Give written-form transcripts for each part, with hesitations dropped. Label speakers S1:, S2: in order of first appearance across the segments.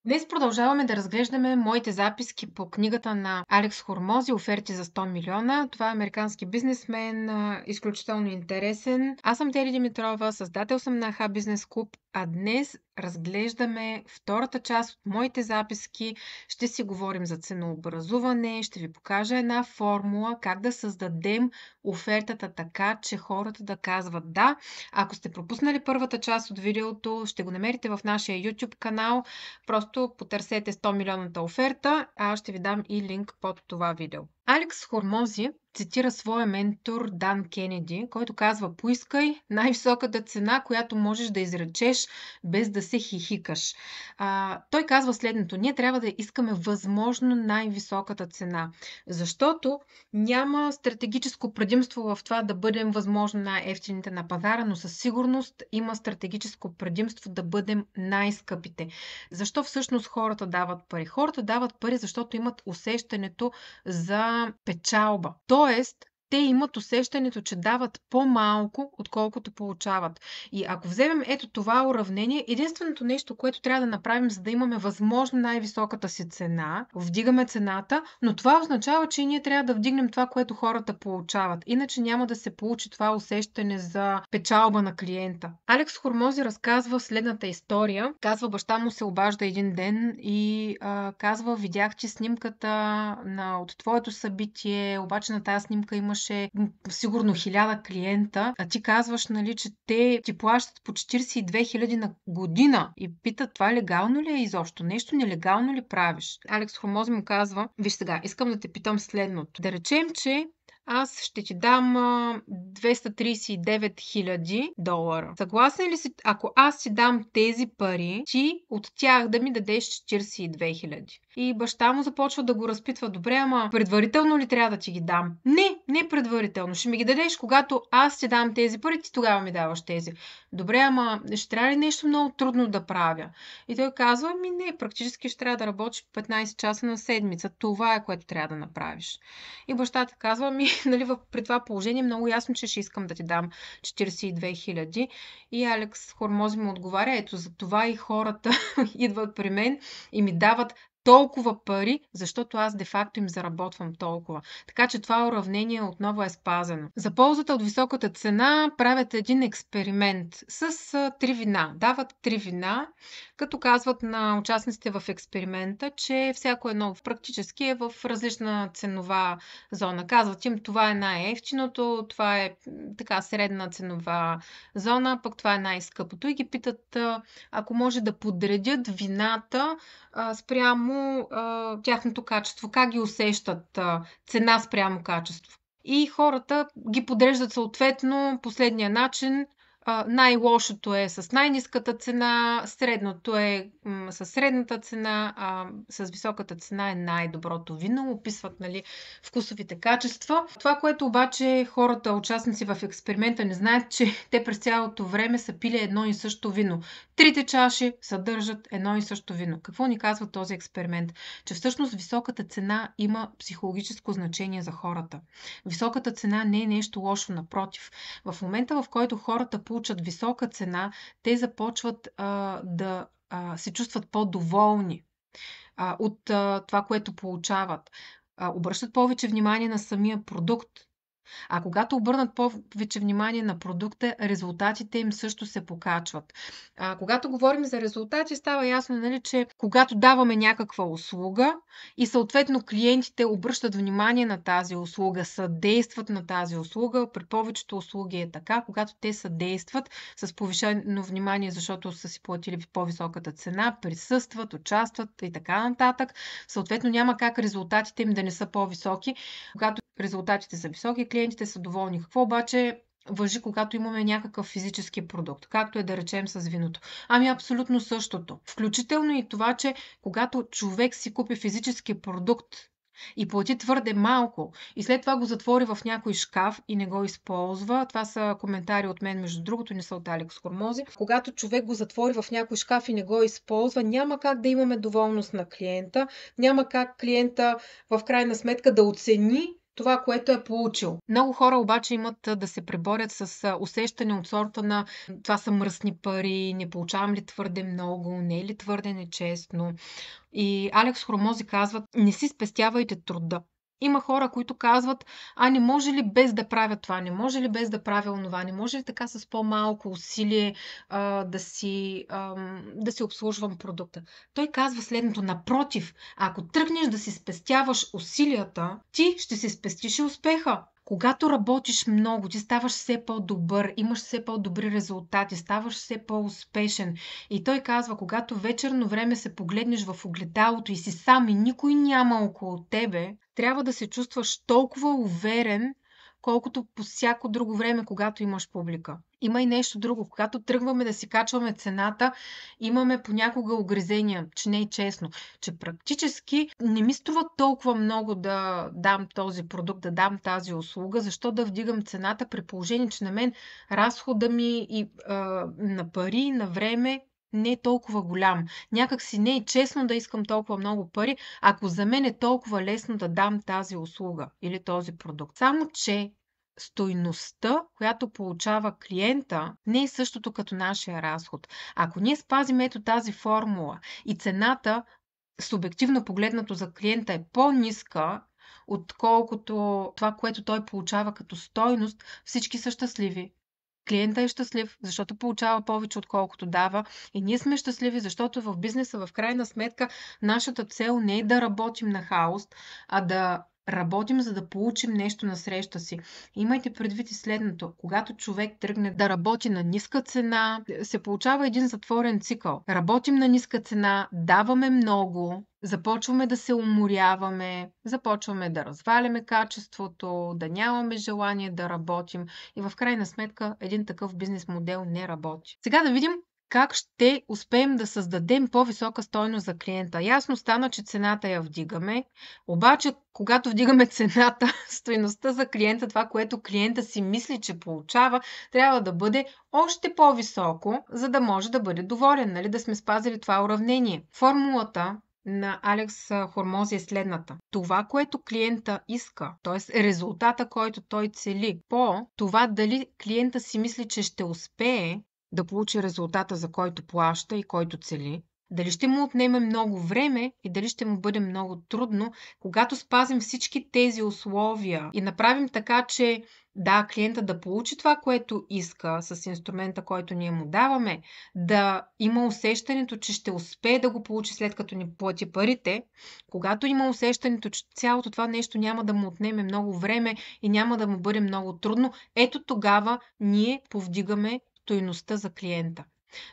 S1: Днес продължаваме да разглеждаме моите записки по книгата на Алекс Хормози "Оферти за 100 милиона". Това е американски бизнесмен, изключително интересен. Аз съм Тери Димитрова, създател съм на Аха Бизнес Клуб, а днес разглеждаме втората част от моите записки. Ще си говорим за ценообразуване, ще ви покажа една формула как да създадем офертата така, че хората да казват да. Ако сте пропуснали първата част от видеото, ще го намерите в нашия YouTube канал. Просто потърсете 100 милионната оферта, а аз ще ви дам и линк под това видео. Алекс Хормози цитира своя ментор Дан Кенеди, който казва: "Поискай най-високата цена, която можеш да изречеш без да се хихикаш." Той казва следното: ние трябва да искаме възможно най-високата цена, защото няма стратегическо предимство в това да бъдем възможно най-евтините на пазара, но със сигурност има стратегическо предимство да бъдем най-скъпите. Защо всъщност хората дават пари? Хората дават пари, защото имат усещането за печалба. Тоест, те имат усещането, че дават по-малко, отколкото получават. И ако вземем ето това уравнение, единственото нещо, което трябва да направим, за да имаме възможно най-високата си цена, вдигаме цената, но това означава, че и ние трябва да вдигнем това, което хората получават. Иначе няма да се получи това усещане за печалба на клиента. Алекс Хормози разказва следната история. Казва, баща му се обажда един ден и казва: "Видях, че снимката от твоето събитие, обаче на тази снимка имаше сигурно 1000 клиента, а ти казваш, нали, че те ти плащат по 42 000 на година." И питат: "Това легално ли е изобщо? Нещо нелегално ли правиш?" Алекс Хормози му казва: "Виж сега, искам да те питам следното. Да речем, че аз ще ти дам 239 000 долара. Съгласен ли си, ако аз ти дам тези пари, ти от тях да ми дадеш 42 000?" И баща му започва да го разпитва: "Добре, ама предварително ли трябва да ти ги дам?" Не предварително. Ще ми ги дадеш, когато аз ти дам тези пари, ти тогава ми даваш тези." "Добре, ама ще трябва ли нещо много трудно да правя?" И той казва: Не, практически ще трябва да работиш 15 часа на седмица. Това е, което трябва да направиш." И бащата казва: Нали, при това положение много ясно, че ще искам да ти дам 42 000. И Алекс Хормози му отговаря: "Ето за това и хората идват при мен и ми дават толкова пари, защото аз де-факто им заработвам толкова." Така че това уравнение отново е спазено. За ползата от високата цена правят един експеримент с 3 вина. Дават 3 вина, като казват на участниците в експеримента, че всяко едно практически е в различна ценова зона. Казват им: "Това е най-евтиното, това е така средна ценова зона, пък това е най-скъпото." И ги питат, ако може да подредят вината спрямо тяхното качество. Как ги усещат цена спрямо качество? И хората ги подреждат съответно последния начин. Най-лошото е с най-ниската цена, средното е със средната цена, с високата цена е най-доброто вино. Описват, нали, вкусовите качества. Това, което обаче хората, участници в експеримента, не знаят, че те през цялото време са пили едно и също вино. Трите чаши съдържат едно и също вино. Какво ни казва този експеримент? Че всъщност високата цена има психологическо значение за хората. Високата цена не е нещо лошо, напротив. В момента, в който хората получат висока цена, те започват да се чувстват по-доволни от това, което получават. Обръщат повече внимание на самия продукт. А когато обърнат повече внимание на продукта, резултатите им също се покачват. Когато говорим за резултати, става ясно, нали, че когато даваме някаква услуга и съответно клиентите обръщат внимание на тази услуга, съдействат на тази услуга, при повечето услуги е така, когато те съдействат с повишено внимание, защото са си платили по-високата цена, присъстват, участват и така нататък, съответно няма как резултатите им да не са по-високи. Когато резултатите са високи, клиентите са доволни. Какво обаче важи, когато имаме някакъв физически продукт, както е да речем с виното? Абсолютно същото. Включително и това, че когато човек си купи физически продукт и плати твърде малко и след това го затвори в някой шкаф и не го използва. Това са коментари от мен, между другото, не са от Алекс Хормози. Когато човек го затвори в някой шкаф и не го използва, няма как да имаме доволност на клиента, няма как клиента в крайна сметка да оцени това, което е получил. Много хора обаче имат да се преборят с усещане от сорта на това са мръсни пари, не получавам ли твърде много, не е ли твърде нечестно. И Алекс Хормози казват, не си спестявайте труда. Има хора, които казват, не може ли без да правя това, не може ли без да правя онова, не може ли така с по-малко усилие да си обслужвам продукта. Той казва следното, напротив, ако тръгнеш да си спестяваш усилията, ти ще си спестиш и успеха. Когато работиш много, ти ставаш все по-добър, имаш все по-добри резултати, ставаш все по-успешен. И той казва, когато вечерно време се погледнеш в огледалото и си сам и никой няма около тебе, трябва да се чувстваш толкова уверен, колкото по всяко друго време, когато имаш публика. Има и нещо друго. Когато тръгваме да си качваме цената, имаме понякога огризения, че не е честно, че практически не ми струва толкова много да дам този продукт, да дам тази услуга, защо да вдигам цената при положение, че на мен разхода ми и на пари, на време не е толкова голям. Някак си не е честно да искам толкова много пари, ако за мен е толкова лесно да дам тази услуга или този продукт. Само че стойността, която получава клиента, не е същото като нашия разход. Ако ние спазим ето тази формула и цената, субективно погледнато за клиента, е по-ниска, отколкото това, което той получава като стойност, всички са щастливи. Клиента е щастлив, защото получава повече, отколкото дава. И ние сме щастливи, защото в бизнеса, в крайна сметка, нашата цел не е да работим на хаос, а да работим, за да получим нещо на среща си. Имайте предвид и следното. Когато човек тръгне да работи на ниска цена, се получава един затворен цикъл. Работим на ниска цена, даваме много, започваме да се уморяваме, започваме да разваляме качеството, да нямаме желание да работим и в крайна сметка един такъв бизнес модел не работи. Сега да видим как ще успеем да създадем по-висока стойност за клиента. Ясно стана, че цената я вдигаме, обаче когато вдигаме цената, стойността за клиента, това, което клиента си мисли, че получава, трябва да бъде още по-високо, за да може да бъде доволен, нали? Да сме спазили това уравнение. Формулата на Алекс Хормози е следната. Това, което клиента иска, т.е. резултата, който той цели, по това дали клиента си мисли, че ще успее да получи резултата, за който плаща и който цели, дали ще му отнеме много време и дали ще му бъде много трудно, когато спазим всички тези условия и направим така, че да, клиента да получи това, което иска с инструмента, който ние му даваме, да има усещането, че ще успее да го получи след като ни плати парите, когато има усещането, че цялото това нещо няма да му отнеме много време и няма да му бъде много трудно, ето тогава ние повдигаме стойността за клиента.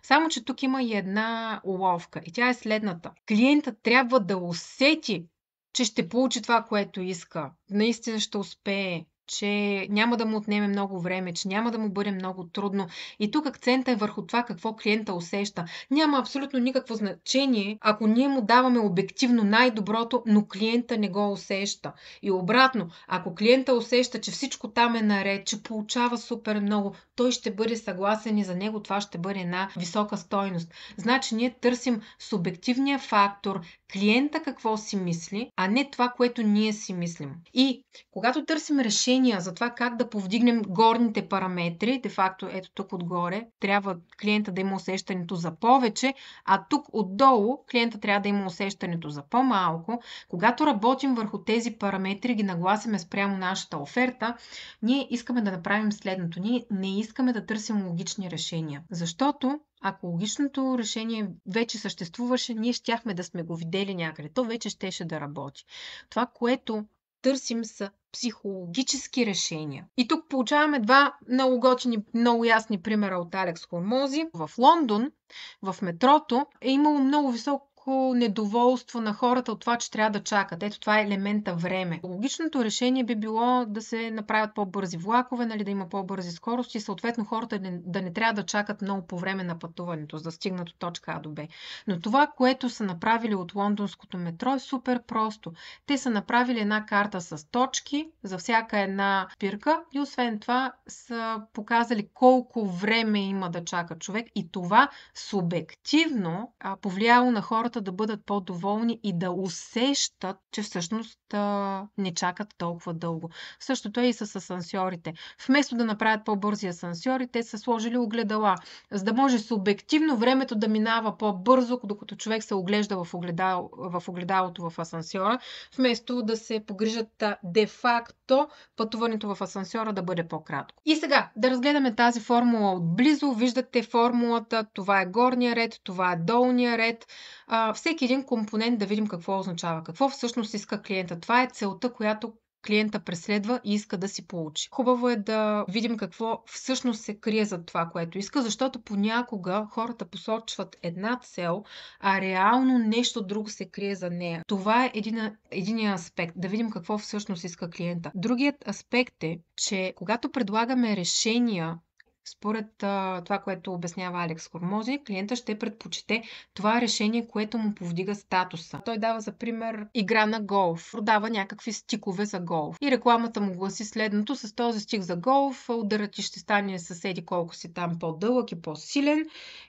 S1: Само че тук има и една уловка и тя е следната. Клиентът трябва да усети, че ще получи това, което иска. Наистина ще успее, че няма да му отнеме много време, че няма да му бъде много трудно. И тук акцента е върху това какво клиента усеща. Няма абсолютно никакво значение, ако ние му даваме обективно най-доброто, но клиента не го усеща. И обратно, ако клиента усеща, че всичко там е наред, че получава супер много, той ще бъде съгласен и за него това ще бъде една висока стойност. Значи ние търсим субективния фактор, клиента какво си мисли, а не това, което ние си мислим. И когато търсим решения за това как да повдигнем горните параметри, де-факто ето тук отгоре, трябва клиента да има усещането за повече, а тук отдолу клиента трябва да има усещането за по-малко. Когато работим върху тези параметри, ги нагласиме спрямо нашата оферта, ние искаме да направим следното. Ние не искаме да търсим логични решения, защото ако логичното решение вече съществуваше, ние щяхме да сме го видели някъде. То вече щеше да работи. Това, което търсим, са психологически решения. И тук получаваме два много готини, много ясни примера от Алекс Хормози. В Лондон, в метрото, е имало много високо недоволство на хората от това, че трябва да чакат. Ето това е елемента време. Логичното решение би било да се направят по-бързи влакове, нали, да има по-бързи скорости и съответно хората да не трябва да чакат много по време на пътуването, за да стигнат от точка А до Б. Но това, което са направили от лондонското метро, е супер просто. Те са направили една карта с точки за всяка една спирка и освен това са показали колко време има да чака човек и това субективно повлияло на хората хората да бъдат по-доволни и да усещат, че всъщност не чакат толкова дълго. Същото е и с асансьорите. Вместо да направят по-бързи асансьори, те са сложили огледала, за да може субективно времето да минава по-бързо, докато човек се оглежда в огледалото в асансьора, вместо да се погрижат де-факто пътуването в асансьора да бъде по-кратко. И сега да разгледаме тази формула отблизо. Виждате формулата, това е горния ред, това е долния ред. Всеки един компонент да видим какво означава, какво всъщност иска клиента. Това е целта, която клиента преследва и иска да си получи. Хубаво е да видим какво всъщност се крие за това, което иска, защото понякога хората посочват една цел, а реално нещо друго се крие за нея. Това е единият аспект, да видим какво всъщност иска клиента. Другият аспект е, че когато предлагаме решения, според това, което обяснява Алекс Хормози, клиента ще предпочете това решение, което му повдига статуса. Той дава за пример игра на голф. Продава някакви стикове за голф. И рекламата му гласи следното: с този стик за голф ударът ти ще стане съседи колко си там по-дълъг и по-силен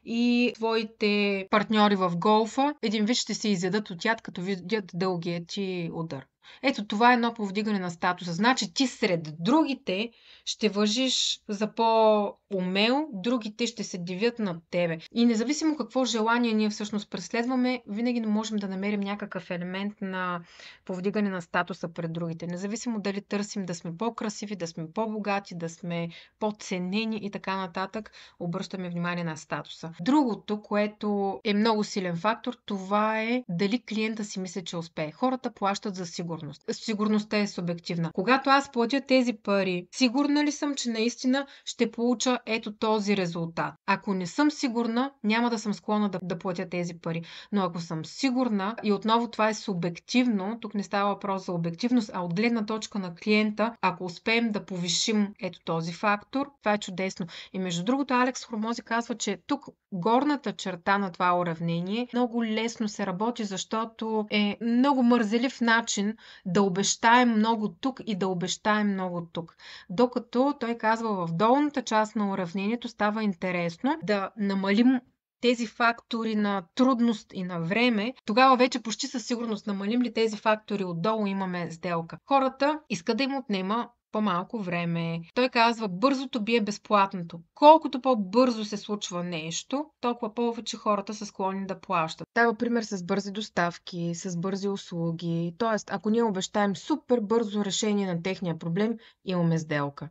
S1: и твоите партньори в голфа един вид ще се изядат от яд, като видят дългия ти удар. Ето това е едно повдигане на статуса. Значи ти сред другите ще важиш за по-умел, другите ще се дивят над тебе. И независимо какво желание ние всъщност преследваме, винаги можем да намерим някакъв елемент на повдигане на статуса пред другите. Независимо дали търсим да сме по-красиви, да сме по-богати, да сме по-ценени и така нататък, обръщаме внимание на статуса. Другото, което е много силен фактор, това е дали клиента си мисли, че успее. Хората плащат за сигурност. Сигурността е субективна. Когато аз платя тези пари, сигурна ли съм, че наистина ще получа ето този резултат? Ако не съм сигурна, няма да съм склонна да платя тези пари. Но ако съм сигурна, и отново това е субективно, тук не става въпрос за обективност, а от гледна точка на клиента, ако успеем да повишим ето този фактор, това е чудесно. И между другото, Алекс Хормози казва, че тук горната черта на това уравнение много лесно се работи, защото е много мързелив начин да обещаем много тук и да обещаем много тук. Докато той казва в долната част на уравнението става интересно да намалим тези фактори на трудност и на време, тогава вече почти със сигурност намалим ли тези фактори отдолу, имаме сделка. Хората искат да им отнема по-малко време. Той казва, бързото бие безплатното. Колкото по-бързо се случва нещо, толкова повече хората са склонни да плащат. Дава пример с бързи доставки, с бързи услуги. Тоест, ако ние обещаем супер бързо решение на техния проблем, имаме сделка.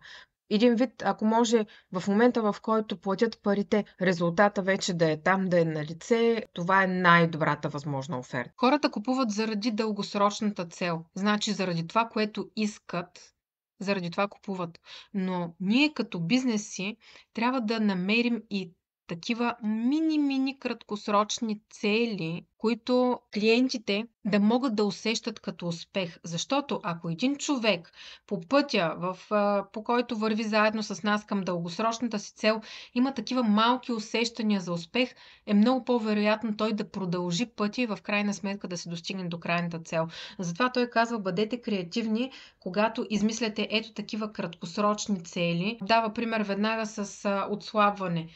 S1: Един вид, ако може в момента, в който платят парите, резултата вече да е там, да е на лице, това е най-добрата възможна оферта. Хората купуват заради дългосрочната цел. Значи заради това, което искат, заради това купуват. Но ние като бизнеси трябва да намерим и такива мини-мини краткосрочни цели, които клиентите да могат да усещат като успех. Защото ако един човек по пътя, по който върви заедно с нас към дългосрочната си цел, има такива малки усещания за успех, е много по-вероятно той да продължи пътя и в крайна сметка да се достигне до крайната цел. Затова той казва, бъдете креативни, когато измисляте ето такива краткосрочни цели. Дава пример веднага с отслабване.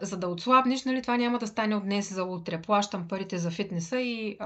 S1: За да отслабнеш, нали, това няма да стане от днес за утре. Плащам парите за фитнеса и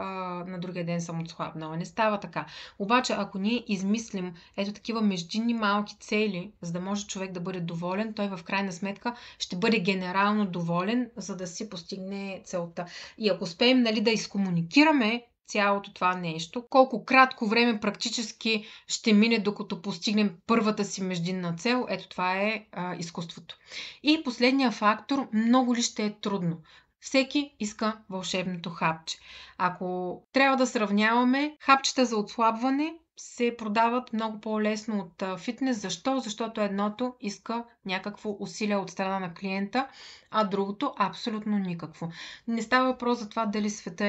S1: на другия ден съм отслабнала. Не става така. Обаче, ако ние измислим ето такива междинни малки цели, за да може човек да бъде доволен, той в крайна сметка ще бъде генерално доволен, за да си постигне целта. И ако успеем, нали, да изкомуникираме цялото това нещо, колко кратко време практически ще мине, докато постигнем първата си междинна цел, ето това е изкуството. И последния фактор, много ли ще е трудно? Всеки иска вълшебното хапче. Ако трябва да сравняваме, хапчета за отслабване се продават много по-лесно от фитнес. Защо? Защото едното иска някакво усилие от страна на клиента, а другото абсолютно никакво. Не става въпрос за това дали света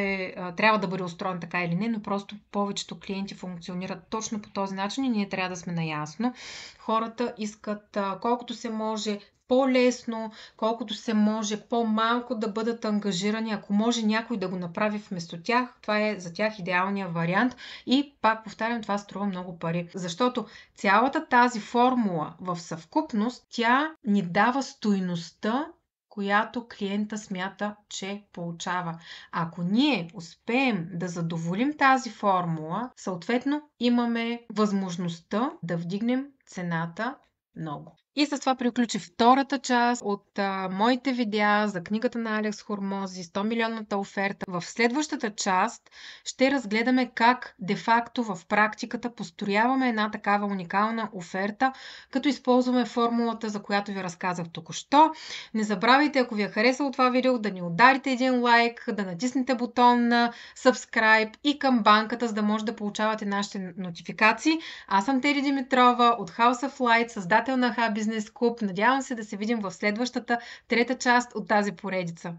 S1: трябва да бъде устроен така или не, но просто повечето клиенти функционират точно по този начин и ние трябва да сме наясно. Хората искат колкото се може по-лесно, колкото се може по-малко да бъдат ангажирани. Ако може някой да го направи вместо тях, това е за тях идеалният вариант. И пак повтарям, това струва много пари. Защото цялата тази формула в съвкупност, тя ни дава стойността, която клиента смята, че получава. Ако ние успеем да задоволим тази формула, съответно имаме възможността да вдигнем цената много. И с това приключи втората част от моите видеа за книгата на Алекс Хормози „100 милионната оферта“. В следващата част ще разгледаме как де-факто в практиката построяваме една такава уникална оферта, като използваме формулата, за която ви разказах току-що. Не забравяйте, ако ви е харесало това видео, да ни ударите един лайк, да натиснете бутон на subscribe и камбанката, за да може да получавате нашите нотификации. Аз съм Тери Димитрова от House of Light, създател на Бизнес Клуб. Надявам се да се видим в следващата трета част от тази поредица.